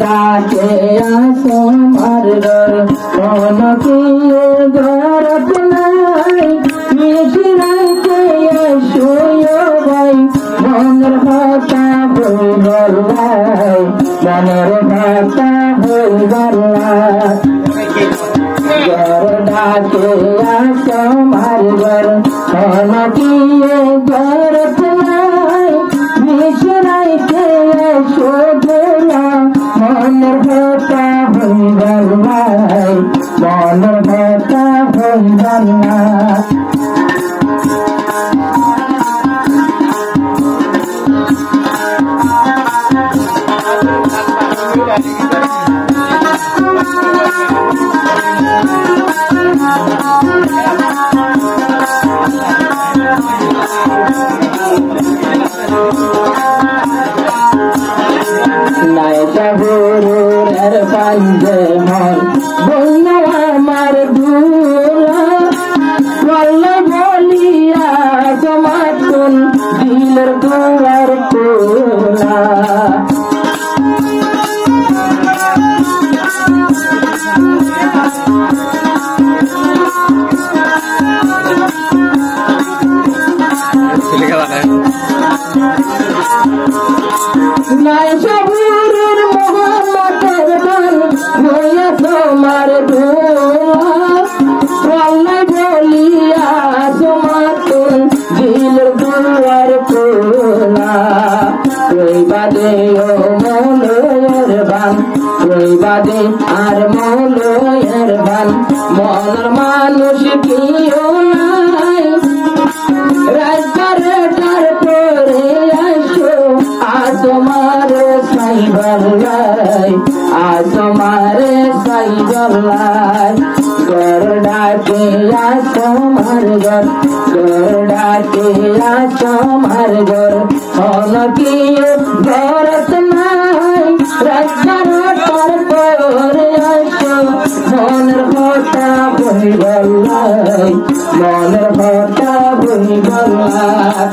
ডাকে তোমার ঘর কোন কিয়ে ঘরত নাই মিশিরাইতে শুয়ে ভাই মনের কথা হইবার লাই মনের কথা হইবার লাই ঘর ডাকে তোমার ঘর কোন কিয়ে ঘরত নাই মিশিরাইতে শুয়ে মনের কথা হইবার লাই মনের কথা হইবার লাই গুরুর পাঞ্জে মন বলল আমার দুলা বললে বলিয়া তোমার কোন দিলের দুয়ার খোলা নাই সবুরের মোহাম্মদের গান হইয়া তোমার ধোলা বলিয়া তোমার কোন দিলের দুয়ার খোলা ওই বাদে ও মৌলের বান ওই বাদে আর মৌলের বান মনের মানুষ কিও নাই রাজবারে তার পরে আসো তোমার সাইবার লাই তোমার সাইবার লাই ঘর ডাকে তোমার ঘর ঘর ডাকে তোমার ঘর হল কি ঘরত নাই রাজবার তার পরে আসো মনের কথা বইবার লাই মনের কথা বইবার লাই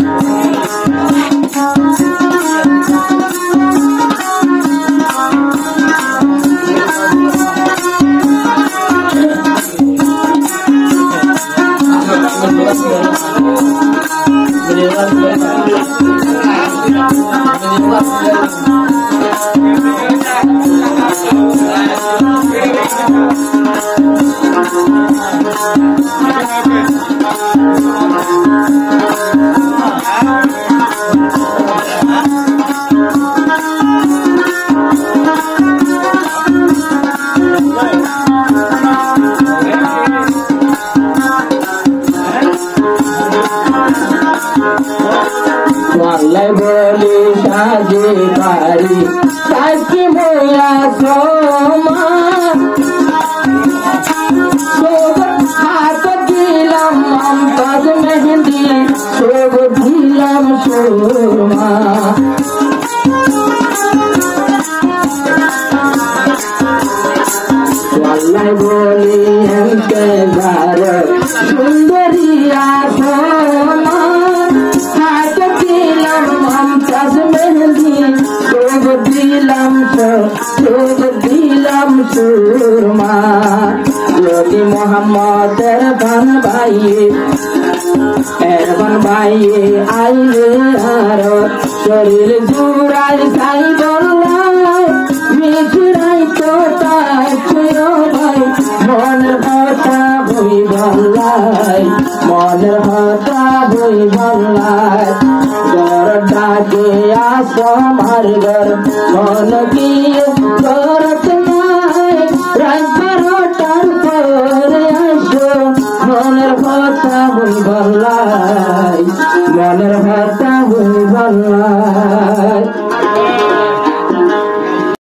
আল্লাহ বলি সাজে পারি তাকে বইয়া সোমা হাত দিলাম মমতাজ মেহেন্দি সব দিলাম সোমা আল্লাহ বলি এমকে ঘর সুন্দরিয়া সোমা দিলাম সুরমা যদি মোহাম্মদের বান ভাইয়ে এরবান ভাইয়ে আইলে আর শরীর জুড়াই সাই বললাই মিছুরাই তো তাই ভাই মনের কথা বই বললাই মনের কথা বই বললাই ঘর ডাকে তোমার ঘর মন দিয়ে ঘরত নাই রাজবারটার পরে আসো মনের কথা বই বললাই মনের কথা বই বললাই